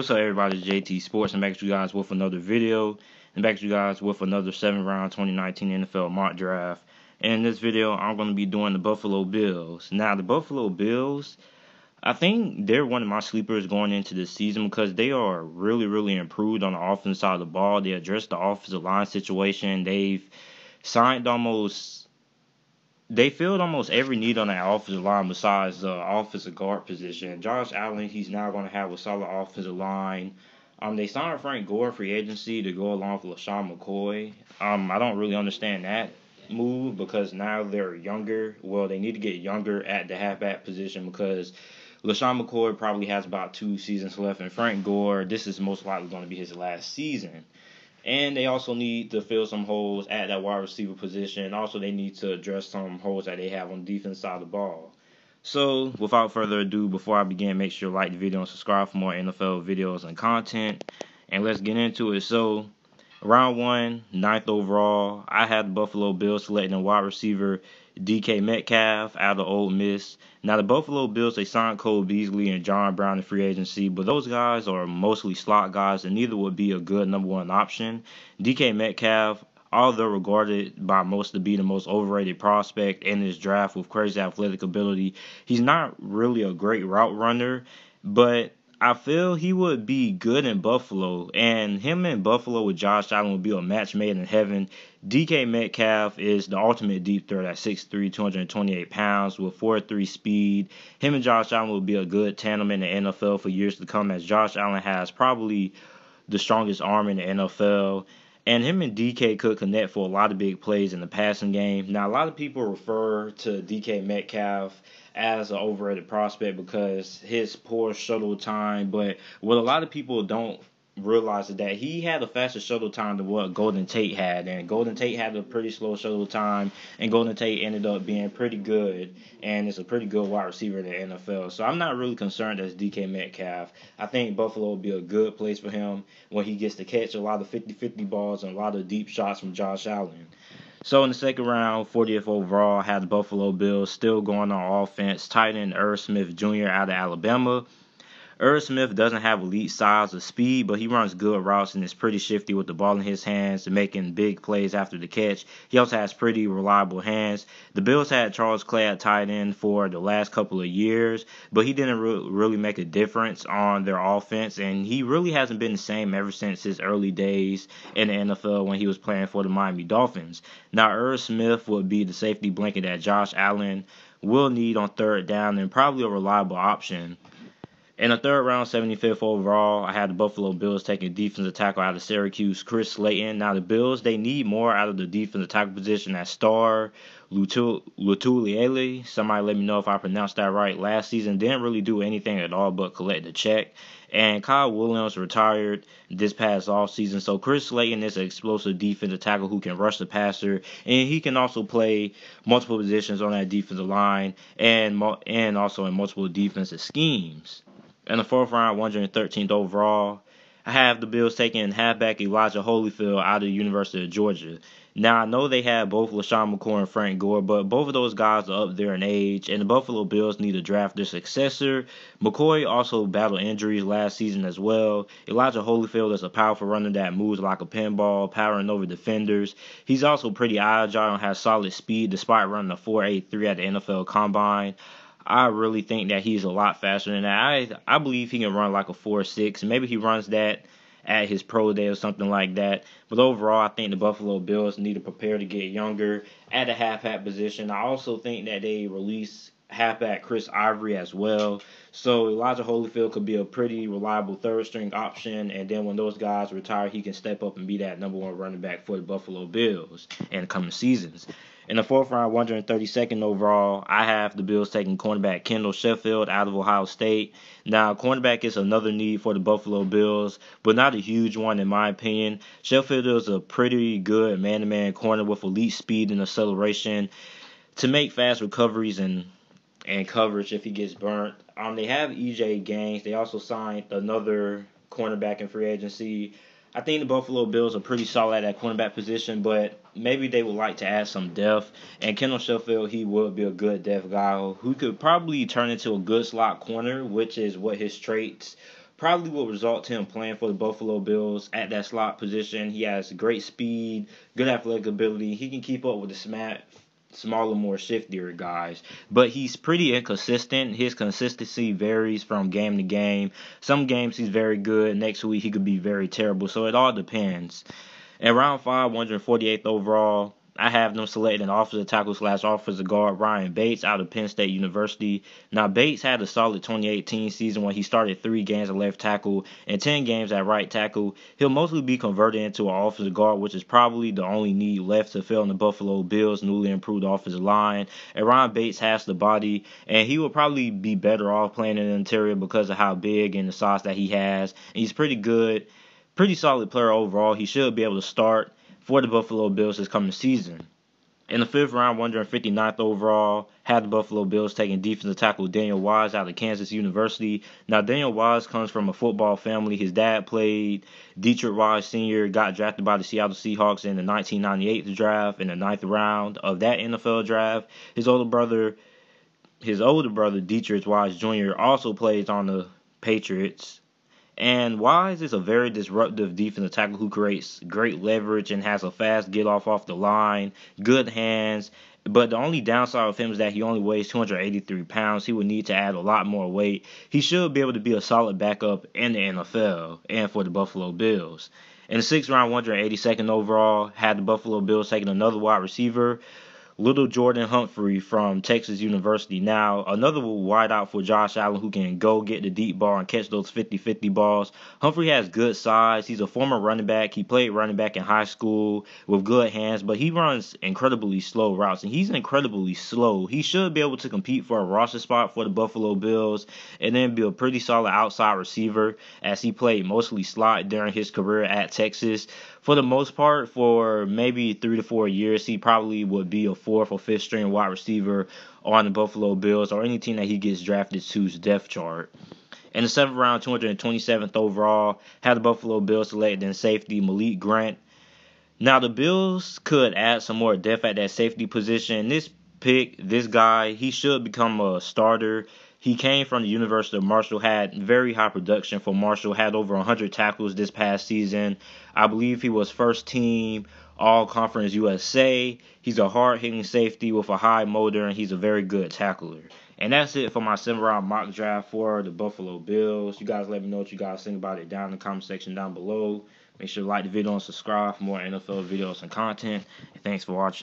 What's up, everybody? It's JT Sports. I'm back to you guys with another video. And back to you guys with another 7th-round 2019 NFL mock draft. And in this video, I'm going to be doing the Buffalo Bills. Now, the Buffalo Bills, I think they're one of my sleepers going into this season because they are really improved on the offensive side of the ball. They addressed the offensive line situation. They filled almost every need on that offensive line besides the offensive guard position. Josh Allen, he's now going to have a solid offensive line. They signed Frank Gore free agency to go along with LaShawn McCoy. I don't really understand that move because now they're younger. Well, they need to get younger at the halfback position because LaShawn McCoy probably has about 2 seasons left, and Frank Gore, this is most likely going to be his last season. And they also need to fill some holes at that wide receiver position. Also, they need to address some holes that they have on the defense side of the ball. So, without further ado, before I begin, make sure to like the video and subscribe for more NFL videos and content. And let's get into it. So, round 1, 9th overall, I had the Buffalo Bills selecting a wide receiver DK Metcalf out of Ole Miss. Now, the Buffalo Bills, they signed Cole Beasley and John Brown in free agency, but those guys are mostly slot guys, and neither would be a good number 1 option. DK Metcalf, although regarded by most to be the most overrated prospect in this draft with crazy athletic ability, he's not really a great route runner, but I feel he would be good in Buffalo, and him in Buffalo with Josh Allen would be a match made in heaven. DK Metcalf is the ultimate deep threat at 6'3", 228 pounds with 4.3 speed. Him and Josh Allen would be a good tandem in the NFL for years to come, as Josh Allen has probably the strongest arm in the NFL. And him and DK could connect for a lot of big plays in the passing game. Now, a lot of people refer to DK Metcalf as an overrated prospect because his poor shuttle time. But what a lot of people don't realize is that he had a faster shuttle time than what Golden Tate had. And Golden Tate had a pretty slow shuttle time. And Golden Tate ended up being pretty good. And is a pretty good wide receiver in the NFL. So I'm not really concerned as DK Metcalf. I think Buffalo will be a good place for him when he gets to catch a lot of 50-50 balls and a lot of deep shots from Josh Allen. So in the second round, 40th overall, I had the Buffalo Bills still going on offense. Tight end Irv Smith Jr. out of Alabama. Irv Smith doesn't have elite size or speed, but he runs good routes and is pretty shifty with the ball in his hands and making big plays after the catch. He also has pretty reliable hands. The Bills had Charles Clay at tight end for the last couple of years, but he didn't really make a difference on their offense, and he really hasn't been the same ever since his early days in the NFL when he was playing for the Miami Dolphins. Now, Irv Smith would be the safety blanket that Josh Allen will need on third down and probably a reliable option. In the third round, 75th overall, I had the Buffalo Bills taking defensive tackle out of Syracuse, Chris Slayton. Now, the Bills, they need more out of the defensive tackle position at Star Lotulelei. Somebody let me know if I pronounced that right. Last season, didn't really do anything at all but collect the check. And Kyle Williams retired this past offseason. So Chris Slayton is an explosive defensive tackle who can rush the passer. And he can also play multiple positions on that defensive line and also in multiple defensive schemes. In the 4th round, 113th overall, I have the Bills taking halfback Elijah Holyfield out of the University of Georgia. Now, I know they have both LaShawn McCoy and Frank Gore, but both of those guys are up there in age, and the Buffalo Bills need to draft their successor. McCoy also battled injuries last season as well. Elijah Holyfield is a powerful runner that moves like a pinball, powering over defenders. He's also pretty agile and has solid speed despite running a 4.83 at the NFL Combine. I really think that he's a lot faster than that. I believe he can run like a 4.6. Maybe he runs that at his pro day or something like that. But overall, I think the Buffalo Bills need to prepare to get younger at the halfback position. I also think that they release halfback Chris Ivory as well. So Elijah Holyfield could be a pretty reliable third-string option. And then when those guys retire, he can step up and be that number 1 running back for the Buffalo Bills in the coming seasons. In the 4th round, 132nd overall, I have the Bills taking cornerback Kendall Sheffield out of Ohio State. Now, cornerback is another need for the Buffalo Bills, but not a huge one in my opinion. Sheffield is a pretty good man-to-man corner with elite speed and acceleration to make fast recoveries and coverage if he gets burnt. They have EJ Gaines. They also signed another cornerback in free agency. I think the Buffalo Bills are pretty solid at that cornerback position, but maybe they would like to add some depth. And Kendall Sheffield, he would be a good depth guy who could probably turn into a good slot corner, which is what his traits probably will result to him playing for the Buffalo Bills at that slot position. He has great speed, good athletic ability. He can keep up with the smaller, more shiftier guys. But he's pretty inconsistent. His consistency varies from game to game. Some games he's very good. Next week he could be very terrible. So it all depends. In round 5, 148th overall, I have them selecting offensive tackle / offensive guard Ryan Bates out of Penn State University. Now, Bates had a solid 2018 season when he started 3 games at left tackle and 10 games at right tackle. He'll mostly be converted into an offensive guard, which is probably the only need left to fill in the Buffalo Bills' newly improved offensive line. And Ryan Bates has the body, and he will probably be better off playing in the interior because of how big and the size that he has. And he's pretty good. Pretty solid player overall. He should be able to start for the Buffalo Bills this coming season. In the 5th round, 159th overall, had the Buffalo Bills taking defensive tackle Daniel Wise out of Kansas University. Now, Daniel Wise comes from a football family. His dad played. Dietrich Wise Sr. got drafted by the Seattle Seahawks in the 1998 draft in the 9th round of that NFL draft. His older brother, Dietrich Wise Jr., also plays on the Patriots. And Wise is a very disruptive defensive tackle who creates great leverage and has a fast get off the line, good hands. But the only downside of him is that he only weighs 283 pounds. He would need to add a lot more weight. He should be able to be a solid backup in the NFL and for the Buffalo Bills. In the 6th round, 182nd overall, had the Buffalo Bills taking another wide receiver, Little Jordan Humphrey from Texas University. Now, another wideout for Josh Allen who can go get the deep ball and catch those 50-50 balls. Humphrey has good size. He's a former running back. He played running back in high school with good hands, but he runs incredibly slow routes, and he's incredibly slow. He should be able to compete for a roster spot for the Buffalo Bills and then be a pretty solid outside receiver as he played mostly slot during his career at Texas. For the most part, for maybe 3 to 4 years, he probably would be a 4th or 5th string wide receiver on the Buffalo Bills or any team that he gets drafted to's depth chart. In the 7th round, 227th overall, had the Buffalo Bills selected in safety Malik Grant. Now, the Bills could add some more depth at that safety position. This guy, he should become a starter. He came from the University of Marshall, had very high production for Marshall, had over 100 tackles this past season. I believe he was first team All-Conference USA. He's a hard-hitting safety with a high motor, and he's a very good tackler. And that's it for my 7th-round mock draft for the Buffalo Bills. You guys let me know what you guys think about it down in the comment section down below. Make sure to like the video and subscribe for more NFL videos and content. And thanks for watching.